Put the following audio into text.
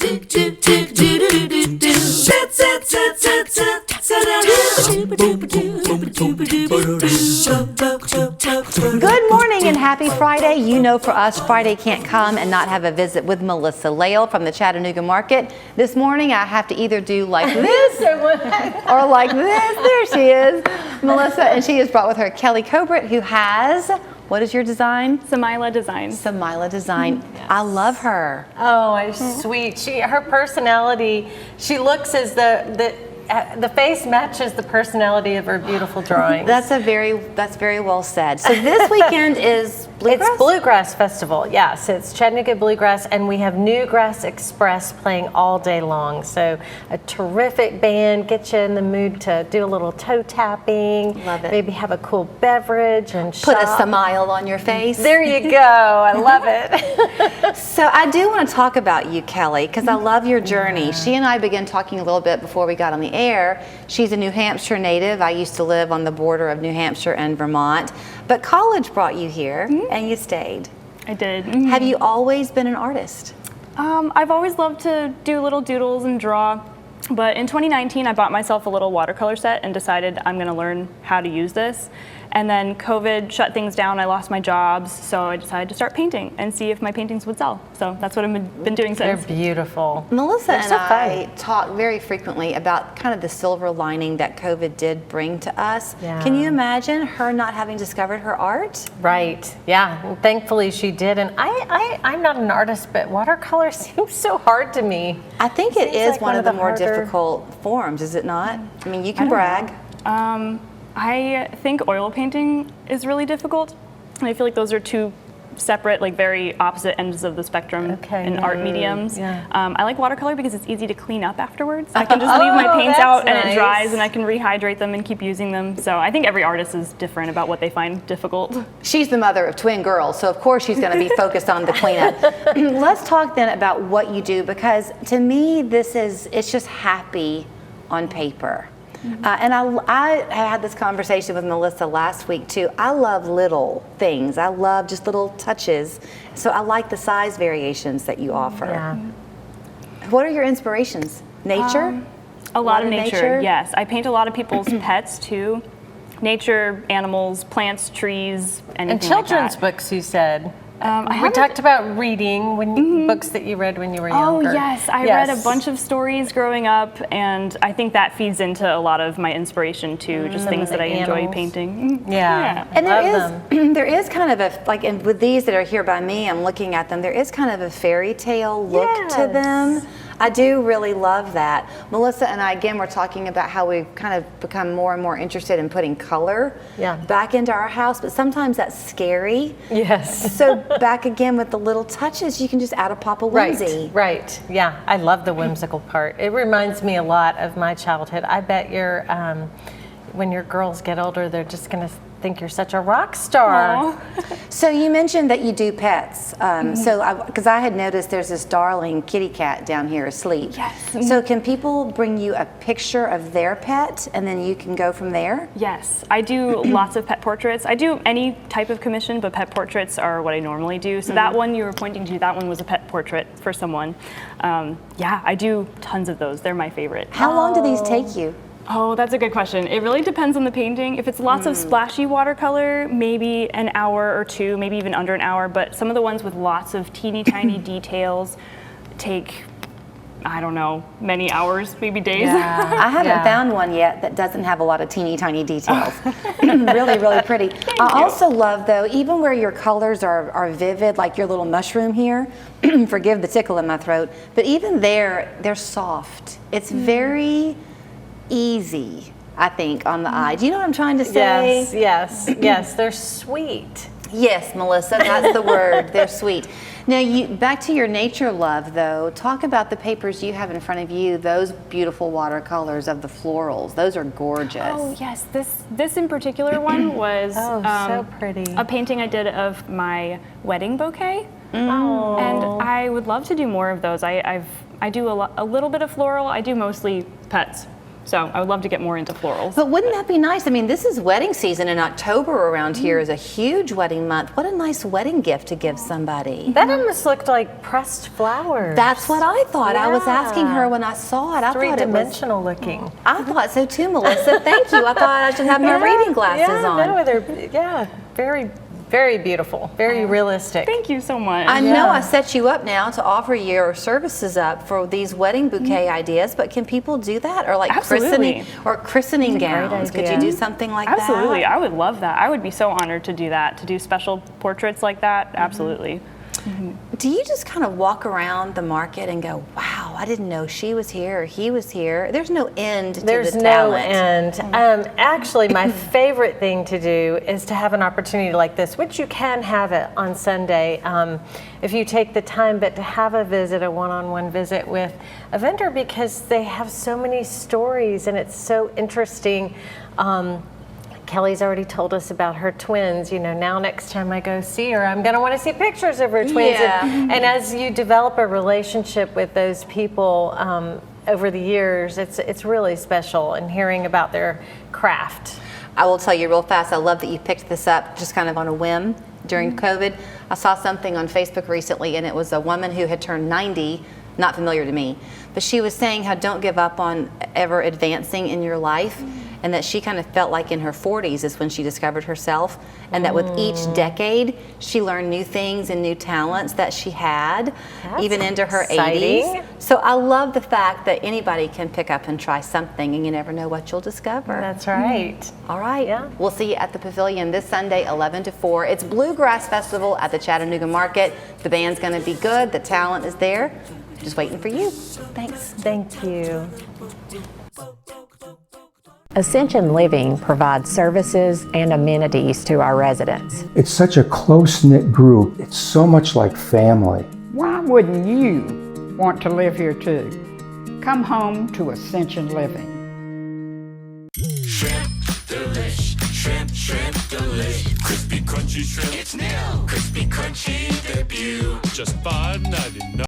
Good morning and happy Friday. You know, for us, Friday can't come and not have a visit with Melissa Lael from the Chattanooga Market. This morning, I have to either do like this or like this. There she is, Melissa, and she has brought with her Kelly Cobrit, who has, what is your design? Samila Design. Samila Design. Yes. I love her. Oh, sweet. Her personality, she looks as the face matches the personality of her beautiful drawings. That's very well said. So this weekend is Bluegrass? It's Bluegrass Festival, yes. It's Chattanooga Bluegrass, and we have Newgrass Express playing all day long. So a terrific band, get you in the mood to do a little toe tapping. Love it. Maybe have a cool beverage and Put shop. a smile on your face. There you go. I love it. So I do want to talk about you, Kelly, because I love your journey. Yeah. She and I began talking a little bit before we got on the air. She's a New Hampshire native. I used to live on the border of New Hampshire and Vermont. But college brought you here, and you stayed. I did. Have you always been an artist? I've always loved to do little doodles and draw, but in 2019 I bought myself a little watercolor set and decided I'm going to learn how to use this. And then COVID shut things down. I lost my jobs, so I decided to start painting and see if my paintings would sell. So that's what I've been doing since. They're beautiful. Melissa They're and so I fun. talk very frequently about kind of the silver lining that COVID did bring to us. Yeah. Can you imagine her not having discovered her art? Right. Yeah. And thankfully she did. And I'm not an artist, but watercolor seems so hard to me. I think it Seems is like one of the more harder- difficult forms, is it not? I mean, you can I don't brag. know. I think oil painting is really difficult. And I feel like those are two separate, like very opposite ends of the spectrum in art mediums. Yeah. I like watercolor because it's easy to clean up afterwards. I can just leave my paints that's out and nice. it dries and I can rehydrate them and keep using them. So I think every artist is different about what they find difficult. She's the mother of twin girls, so of course she's going to be focused on the cleanup. Let's talk then about what you do, because to me it's just happy on paper. And I had this conversation with Melissa last week too. I love little things. I love just little touches. So I like the size variations that you offer. Yeah. What are your inspirations? Nature? A lot of nature, yes. I paint a lot of people's pets too. Nature, animals, plants, trees, anything And children's like that. books, you said. We haven't- talked about reading books that you read when you were Oh younger. yes, I read a bunch of stories growing up, and I think that feeds into a lot of my inspiration too, just things that I enjoy animals. painting. Yeah. And Love them. there is kind of a, like, and with these that are here by me, I'm looking at them, there is kind of a fairy tale look to them. I do really love that. Melissa and I, again, we're talking about how we've kind of become more and more interested in putting color back into our house, but sometimes that's scary. Yes. So back again with the little touches, you can just add a pop of whimsy. Right. Yeah. I love the whimsical part. It reminds me a lot of my childhood. I bet when your girls get older, they're just going to think you're such a rock star. So you mentioned that you do pets. Because I had noticed there's this darling kitty cat down here asleep. Yes. So can people bring you a picture of their pet and then you can go from there? Yes, I do lots of pet portraits. I do any type of commission, but pet portraits are what I normally do. So that one you were pointing to, that one was a pet portrait for someone. Yeah, I do tons of those. They're my favorite. How long do these take you? Oh, that's a good question. It really depends on the painting. If it's lots of splashy watercolor, maybe an hour or two, maybe even under an hour. But some of the ones with lots of teeny tiny details take, I don't know, many hours, maybe days. Yeah. I haven't found one yet that doesn't have a lot of teeny tiny details. Really, really pretty. I also love, though, even where your colors are vivid, like your little mushroom here, forgive the tickle in my throat, but even there, they're soft. It's very easy, I think, on the eye. Do you know what I'm trying to say? Yes. They're sweet. Yes, Melissa, that's the word. They're sweet. Now, back to your nature love, though. Talk about the papers you have in front of you, those beautiful watercolors of the florals. Those are gorgeous. Oh, yes. This in particular one was so pretty. a painting I did of my wedding bouquet. Oh. And I would love to do more of those. I do a little bit of floral. I do mostly pets. So I would love to get more into florals. But wouldn't that be nice? I mean, this is wedding season, and October around here is a huge wedding month. What a nice wedding gift to give somebody. That almost looked like pressed flowers. That's what I thought. I was asking Yeah. her when I saw it. I thought it was. Three-dimensional looking. I thought so too, Melissa. Thank you. I thought I should have my reading glasses on. No, they're very, very beautiful, very realistic. Thank you so much. I know I set you up now to offer your services up for these wedding bouquet ideas, but can people do that? Or like Absolutely. christening gowns? Could you idea. do something like Absolutely. that? I would love that. I would be so honored to do that, to do special portraits like that. Absolutely. Do you just kind of walk around the market and go, wow, I didn't know she was here or he was here? There's no end to There's the no talent. end. Actually, my favorite thing to do is to have an opportunity like this, which you can have it on Sunday if you take the time, but to have a one-on-one visit with a vendor, because they have so many stories and it's so interesting. Kelly's already told us about her twins. You know, now next time I go see her, I'm going to want to see pictures of her twins. Yeah. And as you develop a relationship with those people over the years, it's really special, and hearing about their craft. I will tell you real fast, I love that you picked this up just kind of on a whim during COVID. I saw something on Facebook recently, and it was a woman who had turned 90, not familiar to me, but she was saying how don't give up on ever advancing in your life, and that she kind of felt like in her 40s is when she discovered herself, and that with each decade she learned new things and new talents that she had, That's even into her exciting. 80s. So I love the fact that anybody can pick up and try something, and you never know what you'll discover. That's right. All right. Yeah. We'll see you at the Pavilion this Sunday, 11 to 4. It's Bluegrass Festival at the Chattanooga Market. The band's going to be good. The talent is there. Just waiting for you. Thanks. Thank you. Ascension Living provides services and amenities to our residents. It's such a close-knit group. It's so much like family. Why wouldn't you want to live here too? Come home to Ascension Living. Shrimp delish, shrimp delish. Crispy, crunchy shrimp. It's new. Crispy, crunchy debut. Just $5.99.